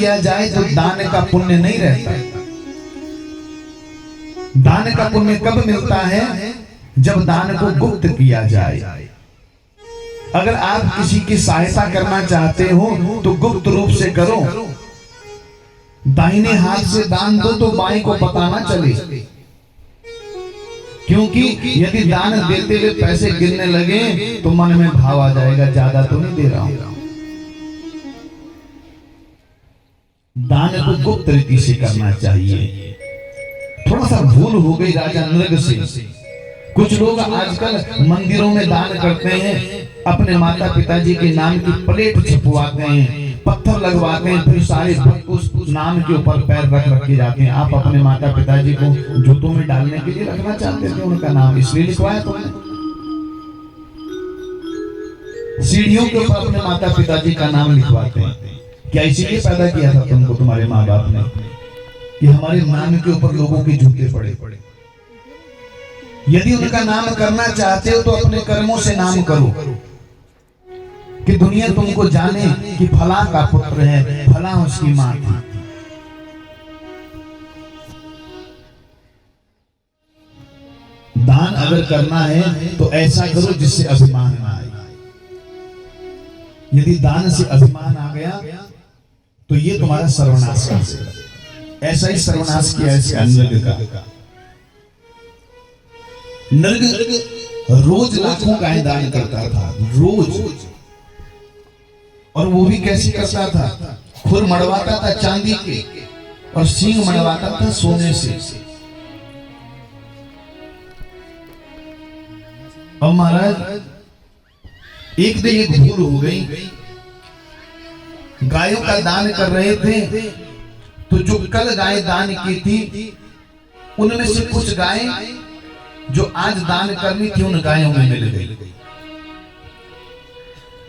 किया जाए तो दान का पुण्य नहीं रहता। दान का पुण्य कब मिलता है? जब दान को गुप्त किया जाए। अगर आप किसी की सहायता करना चाहते हो तो गुप्त रूप से करो। दाहिने हाथ से दान दो तो बाएं को पता ना चले, क्योंकि यदि दान देते हुए पैसे गिरने लगे तो मन में भाव आ जाएगा, ज्यादा तो नहीं दे रहा हूं। दान को गुप्त रीति से करना चाहिए। थोड़ा सा भूल हो गई राजा नृग से। कुछ लोग आजकल मंदिरों में दान करते हैं, अपने माता पिताजी के नाम की प्लेट छपवाते हैं, पत्थर लगवाते हैं, फिर सारे भक्त उस नाम के ऊपर पैर रख के जाते हैं। आप अपने माता पिताजी को जूतों में डालने के लिए रखना चाहते थे उनका नाम, इसलिए लिखवाया तुमने। सीढ़ियों के ऊपर अपने माता पिताजी का नाम लिखवाते हैं। क्या इसीलिए पैदा किया था तुमको तुम्हारे माँ बाप ने कि हमारे नाम के ऊपर लोगों के जूते पड़े? यदि उनका नाम करना चाहते हो तो अपने कर्मों से नाम करो, कि दुनिया तुमको जाने कि फला का पुत्र है, फला उसकी मां थी। दान अगर करना है तो ऐसा करो जिससे अभिमान ना आए। यदि दान से अभिमान आ गया तो ये तुम्हारा सर्वनाश कर देगा। ऐसा ही सर्वनाश किया है नृग का। नृग रोज लाखों गायें दान करता था, रोज। और वो भी कैसे करता था? खुर मड़वाता था चांदी के और सींग मड़वाता था सोने से। और महाराज एक दिन एक भूल हो गई। गायों का दान कर रहे थे तो जो कल गाय दान की थी उनमें से कुछ गायें जो आज दान करनी थी उन गायों में मिल गई।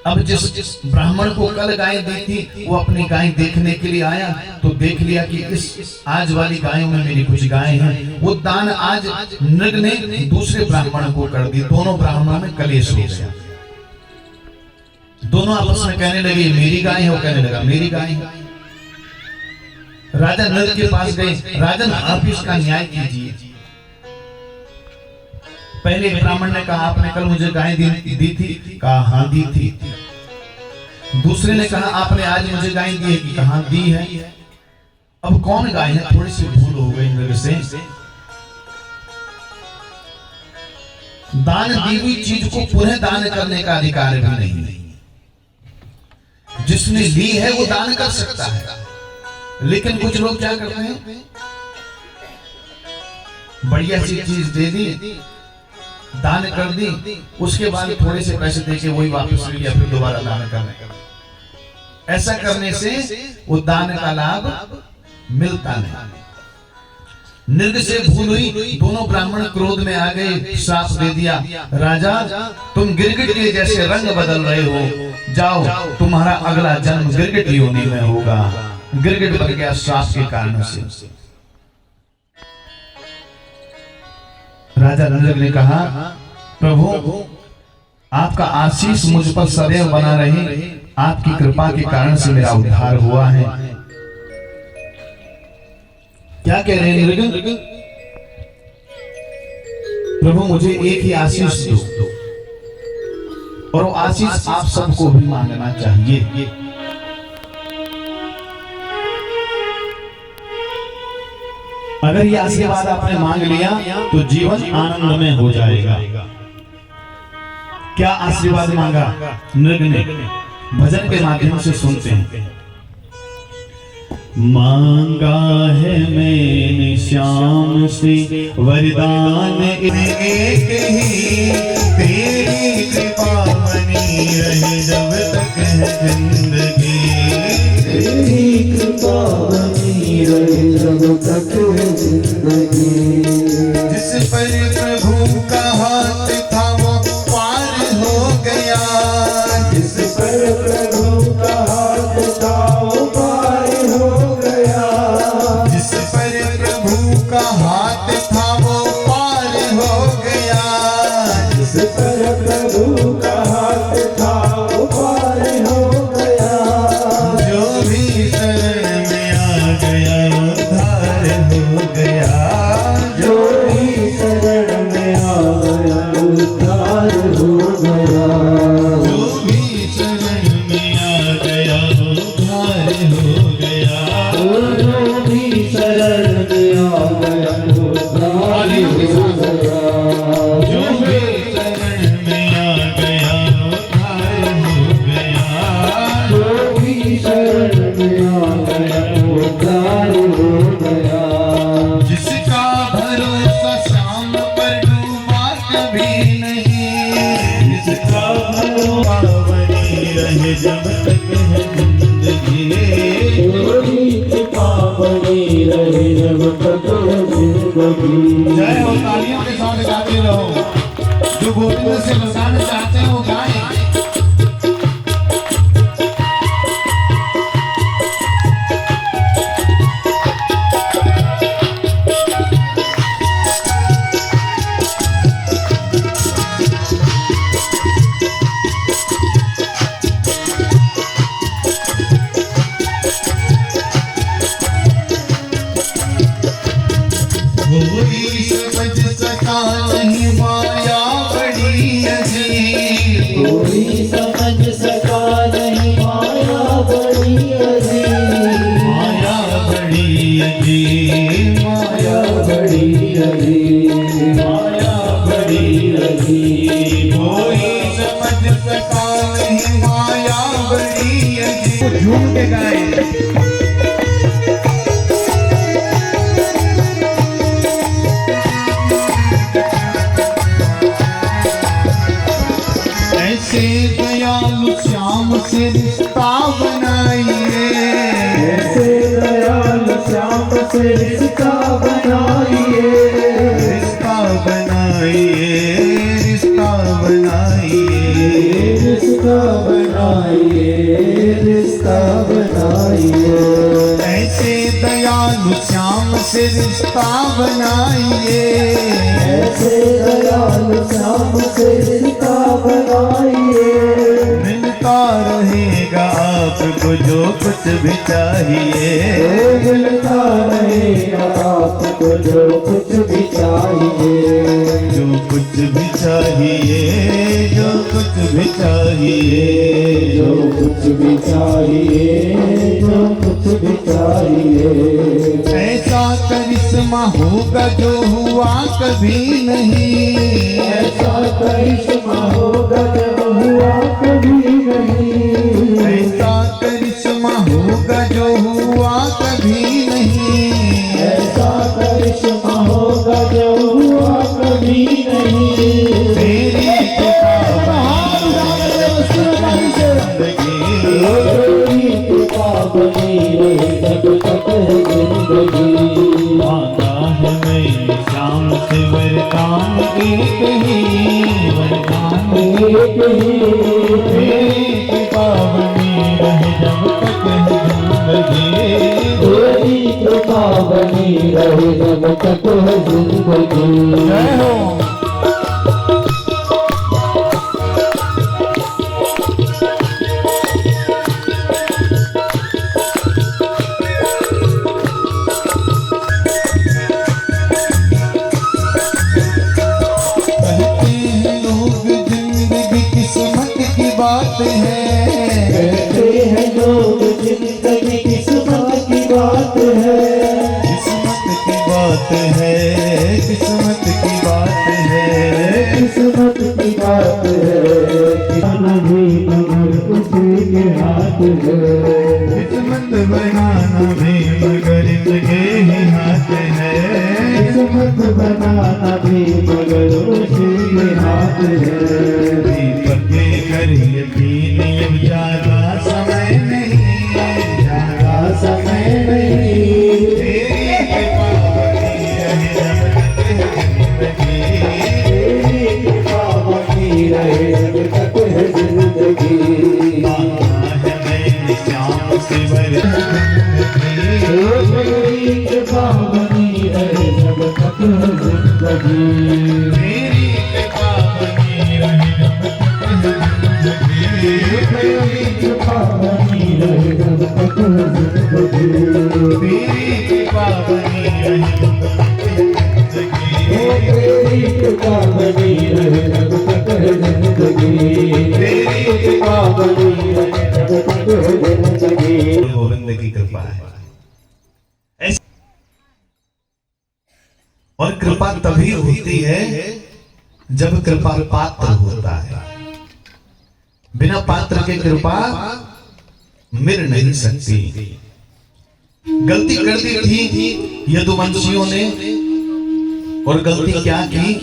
अब जिस ब्राह्मण को कल गाय दी थी वो अपनी गाय देखने के लिए आया तो देख लिया कि इस आज वाली गायों में मेरी कुछ गायें हैं। वो दान आज नृग ने दूसरे ब्राह्मण को कर दी। दोनों ब्राह्मणों में कलेश हो गया। दोनों आपस में कहने लगे मेरी गाय है, वो कहने लगा मेरी गाय है। राजा नृग के पास गए, राजन आप इसका न्याय कीजिए। पहले ब्राह्मण ने कहा आपने कल मुझे गाय दी थी? कहा हाँ दी थी। दूसरे ने कहा आपने आज मुझे गाय दी है? कि कहा दी है। अब कौन गाय है? थोड़ी सी भूल हो गई नृग से। दान दी हुई चीज को पुनः दान करने का अधिकार भी नहीं। जिसने ली है वो दान कर सकता है, लेकिन कुछ लोग क्या करते हैं, बढ़िया सी चीज दे दी, दान कर दी, उसके बाद थोड़े से पैसे देके वही वापस ले लिया, फिर दोबारा दान करने। ऐसा करने से वो दान का लाभ मिलता नहीं। नृग से भूल हुई, दोनों ब्राह्मण क्रोध में आ गए, श्राप दे दिया। राजा तुम गिरगिट के जैसे रंग बदल रहे हो, जाओ तुम्हारा अगला जन्म गिरगिट योनि में होगा। गिरगिट बन गया श्राप के कारण से। राजा नृग ने कहा प्रभु आपका आशीष मुझ पर सदैव बना रहे, आपकी कृपा के कारण से मेरा उद्धार हुआ है। क्या कह रहे हैं नृग? प्रभु मुझे एक ही आशीष दो, और वो आशीष आप सबको भी मांगना चाहिए। अगर ये आशीर्वाद आपने मांग लिया तो जीवन आनंद में हो जाएगा। क्या आशीर्वाद मांगा नृग ने? भजन के माध्यम से सुनते हैं। मांगा है मैंने श्याम से वरदान, एक ही तेरी कृपा बनी रहे जब तक है जिंदगी। तेरी कृपा बनी रहे जब तक है जिंदगी। जिस पर प्रभु का हाथ था वो पार हो गया। जिस पर प्रभु का हाथ था वो पार हो गया। जिस पर प्रभु का हाथ था वो पार हो गया। जिस पर प्रभु का हाथ था वो पार हो गया। जो भी शरण हो गया, जो भी शरण में आ गया उद्धार हो गया, जो भी शरण में आ गया उद्धार हो गया, जो भी शरण में आ गया उद्धार हो गया। जिसका भरोसा शाम पर डूबा कभी नहीं, जिसका भरोसा बनी रहे जब तक है जिंदगी, तेरी कृपा बनी रहे जब तक है जिंदगी। जय हो, तालियों के साथ गाते रहो। जो गोविंद से बसाना चाहते हैं वो गाएं। कोई समझ सका नहीं माया बड़ी अजीब, कोई समझ सका नहीं माया बड़ी अजीब, माया बड़ी अजीब, माया बड़ी अजीब, माया बड़ी अजीब। कोई समझ सका नहीं माया बड़ी अजीब। झूम के गाए। ऐसे दयालु श्याम से रिश्ता बनाइए, ऐसे दयालु श्याम से रिश्ता बनाइए, रिश्ता बनाइए, रिश्ता बनाइए, रिश्ता बनाइए, रिश्ता बनाइए। ऐसे दयालु श्याम से रिश्ता बनाइए, ऐसे दयालु श्याम से रिश्ता बनाइए। मिलता रहेगा आपको जो कुछ भी चाहिए, मिलता रहेगा आपको जो कुछ भी चाहिए, जो कुछ भी चाहिए, जो कुछ भी चाहिए, जो कुछ भी चाहिए, जो कुछ भी चाहिए। ऐसा करिश्मा होगा जो हुआ कभी नहीं, ऐसा करिश्मा होगा जब हुआ कभी नहीं, ऐसा करिश्मा होगा जो हुआ कभी नहीं, ऐसा करिश्मा होगा जो हुआ कभी नहीं। तेरी तेरी कृपा बनी रहे जब तक है जिंदगी। मांगा है मैं शाम से वरदान एक ही वरदान, एक ही तेरी कृपा बनी रहे जब तक है जिंदगी, तेरी कृपा बनी रहे जब तक है जिंदगी। जय हो। बात है, कहते हैं लोग जिंदगी किस्मत की बात है, किस्मत की बात है, किस्मत की बात है, किस्मत की बात है। कितना भी मगर उसी के हाथ है, किस्मत बनाना भी मगर इसके ही हाथ है, किस्मत बनाना भी मगर उसी के हाथ है। दीपक लेकर यकीन अब ज्यादा समय नहीं, ज्यादा समय नहीं, तेरी कृपा बनी रहे जब तक है जिंदगी, तेरी कृपा बनी रहे जब तक है जिंदगी। मांगा है मैंने श्याम से वरदान, तेरी कृपा बनी रहे जब तक है जिंदगी। तेरी कृपा बनी रहे जब तक है जिंदगी, तेरी कृपा बनी रहे जब तक है जिंदगी। तेरी कृपा बनी रहे जब तक है जिंदगी, तेरी कृपा बनी रहे जब तक है जिंदगी। तेरी कृपा बनी रहे जब तक है जिंदगी। गोविंद करने की कृपा है। और कृपा तभी होती है जब कृपा पात्र होता है। बिना पात्र के कृपा मिल नहीं सकती। गलती कर दी थी यदुवंशियों ने, और गलती क्या की?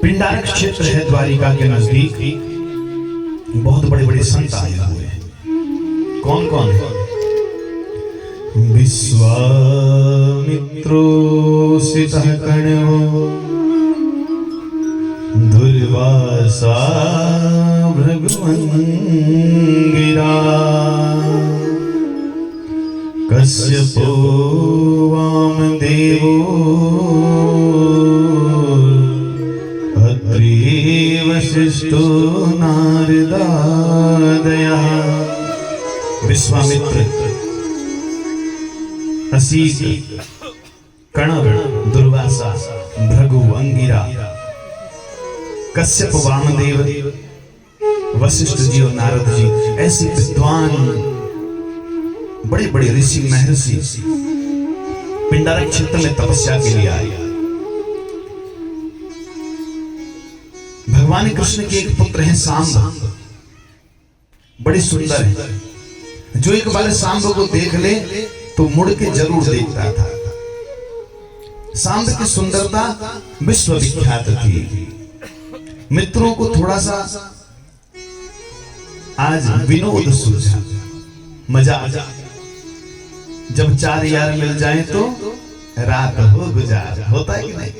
पिंडारक क्षेत्र है द्वारिका के नजदीक, बहुत बड़े बड़े संत आए हुए हैं। कौन कौन? विश्वामित्रोसितः कण्वो, दुर्वासा भृगुअंगिरा, कश्यपो वामदेवो, अत्रि वसिष्ठो नारदादयः। विश्वामित्र, असीत, कण्व, दुर्वासा, भृगु, अंगिरा, कश्यप, वामदेव, वशिष्ठ जी और नारद जी, ऐसे विद्वान बड़े बड़े ऋषि महर्षि पिंडारक क्षेत्र में तपस्या के लिए आए। भगवान कृष्ण के एक पुत्र हैं सांब, बड़े सुंदर हैं। जो एक बार सांब को देख ले तो मुड़ के जरूर देखता था। सांब की सुंदरता विश्व विख्यात थी। मित्रों को थोड़ा सा आज विनोद सूझा, मजा आ जा। जब 4 यार मिल जाए तो रात हो गुजार, होता है कि नहीं?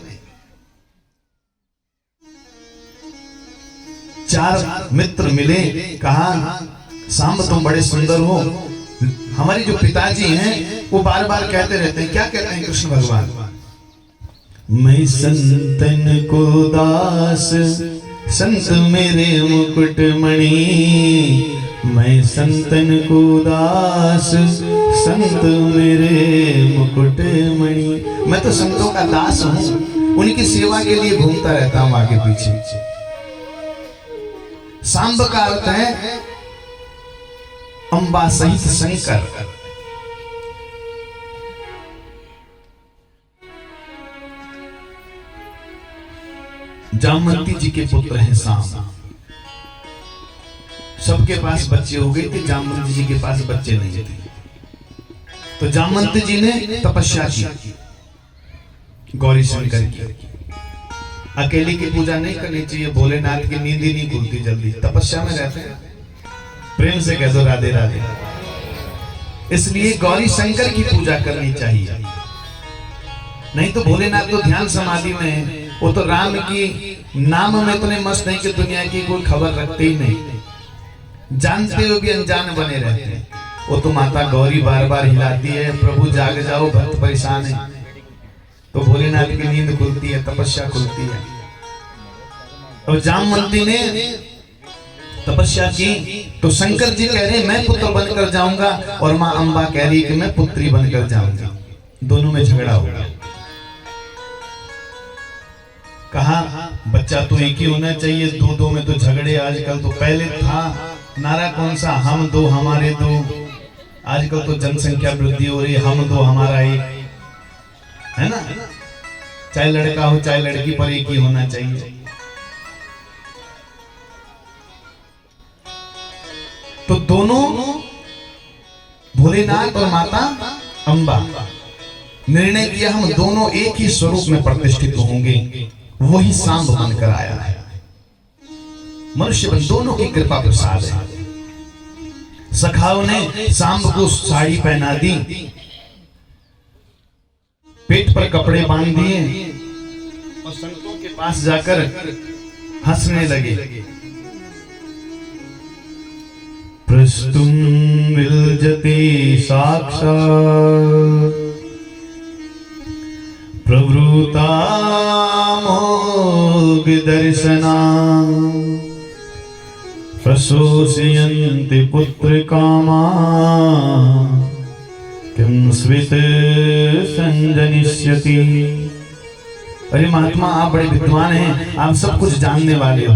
4 मित्र मिले, कहा सांब तुम बड़े सुंदर हो। हमारी जो पिताजी हैं वो बार बार कहते रहते हैं, क्या कहते हैं कृष्ण भगवान? मैं संतन को दास, संत मेरे मुकुट मणि। मैं संतन को दास, संत मेरे मुकुट मणि। मैं तो संतों का दास हूं, उनकी सेवा के लिए घूमता रहता हूं आगे पीछे। सांब का अर्थ है अंबा सहित शंकर। जामवंती जी के पुत्र हैं सांब। सबके पास बच्चे हो गए थे, जामवंती जी के पास बच्चे नहीं थे। तो जामवंती जी ने तपस्या की गौरी शंकर की। अकेले की पूजा नहीं करनी चाहिए, भोलेनाथ की नींद ही नहीं खुलती जल्दी, तपस्या में रहते हैं। प्रेम से कह दो राधे राधे। इसलिए गौरी शंकर की पूजा करनी चाहिए। नहीं तो भोलेनाथ तो ध्यान समाधि में है, वो तो राम की नाम में इतने मस्त नहीं कि दुनिया की कोई खबर रखते ही नहीं, जानते हुए भी अनजान बने रहते हैं। वो तो माता गौरी बार बार हिलाती है, प्रभु जाग जाओ भक्त परेशान है, तो भोलेनाथ की नींद खुलती है, तपस्या खुलती है। और जामवंती ने तपस्या की तो शंकर जी कह रहे मैं पुत्र बनकर जाऊंगा, और मां अंबा कह रही कि मैं पुत्री बनकर जाऊंगा। दोनों में झगड़ा होगा। कहा बच्चा तो एक ही होना चाहिए, दो में तो झगड़े आजकल। तो पहले था नारा कौन सा, हम दो हमारे दो। आजकल तो जनसंख्या वृद्धि हो रही है, हम दो हमारा एक, है ना? चाहे लड़का हो चाहे लड़की, पर एक ही होना चाहिए। तो दोनों भोलेनाथ और माता अंबा निर्णय किया हम दोनों एक ही स्वरूप में प्रतिष्ठित होंगे। वही सांब बनकर आया है। मनुष्य बन दोनों की कृपा प्रसाद है। सखाओं ने सांब को साड़ी पहना दी, पेट पर कपड़े बांध दिए और संतों के पास जाकर हंसने लगे। प्रस्तुम विलजते साक्षात् प्रवृता मोग दर्शना, प्रशोषयन्ति पुत्र कामा, किं स्वित संजनिष्यति। अरे महात्मा आप बड़े विद्वान हैं, आप सब कुछ जानने वाले हो।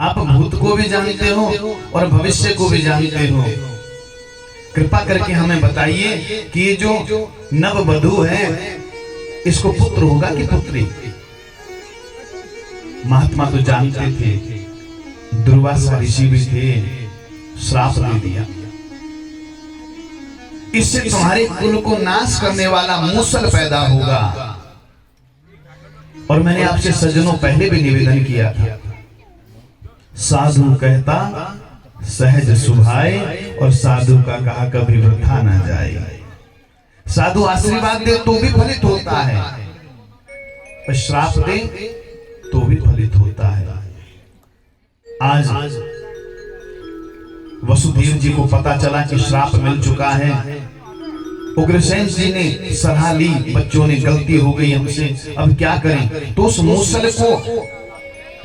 आप भूत को भी जानते हो और भविष्य को भी जानते हो। कृपा करके हमें बताइए कि ये जो नववधू है इसको पुत्र होगा कि पुत्री? महात्मा तो जानते थे, दुर्वासा ऋषि भी थे, श्राप दे दिया, इससे तुम्हारे कुल को नाश करने वाला मूसल पैदा होगा। और मैंने आपसे सज्जनों पहले भी निवेदन किया था, साधु कहता सहज सुभाए और साधु का कहा कभी वृथा ना जाए। साधु आशीर्वाद दे तो भी फलित होता है, पर श्राप दे तो भी फलित होता है। आज वसुदेव जी को पता चला कि श्राप मिल चुका है। उग्रसेन जी ने सलाह ली, बच्चों ने गलती हो गई हमसे, अब क्या करें? तो उस मूसल को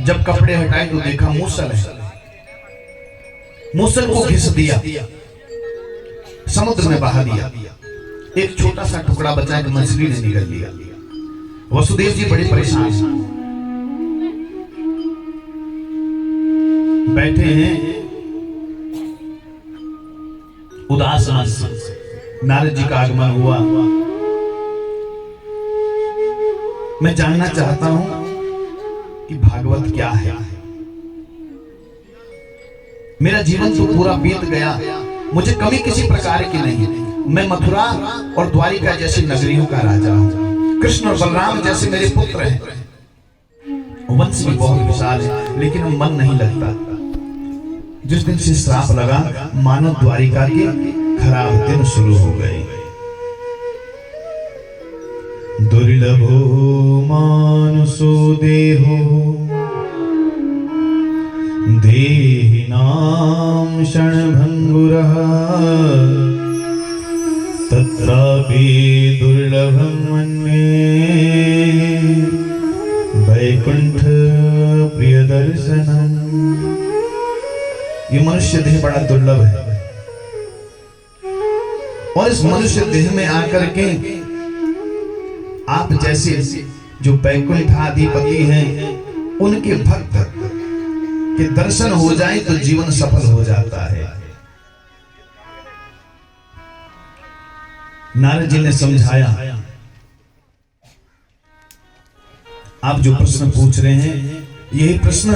जब कपड़े हटाए तो देखा मूसल है, मूसल को घिस दिया, समुद्र में बहा दिया। एक छोटा सा टुकड़ा बचा कि मछली ने निगल लिया। वसुदेव जी बड़े परेशान बैठे हैं उदास मन से। नारद जी का आगमन हुआ। मैं जानना चाहता हूं कि भागवत क्या है। मेरा जीवन तो पूरा बीत गया, मुझे कभी किसी प्रकार की नहीं है। मैं मथुरा और द्वारिका जैसी नगरियों का राजा हूं। कृष्ण और बलराम जैसे मेरे पुत्र हैं। वंश भी बहुत विशाल है, लेकिन मन नहीं लगता। जिस दिन से श्राप लगा, मानो द्वारिका के खराब दिन शुरू हो गए। दुर्लभो मानुषो देहो देहिनां क्षणभंगुरः तत्रापि दुर्लभं मन्ये वैकुंठ प्रियदर्शनम्। ये मनुष्य देह बड़ा दुर्लभ है, और इस मनुष्य देह में आकर के आप जैसे जो वैकुंठाधिपति हैं उनके भक्त के दर्शन हो जाए तो जीवन सफल हो जाता है। नारद जी ने समझाया, आप जो प्रश्न पूछ रहे हैं यही प्रश्न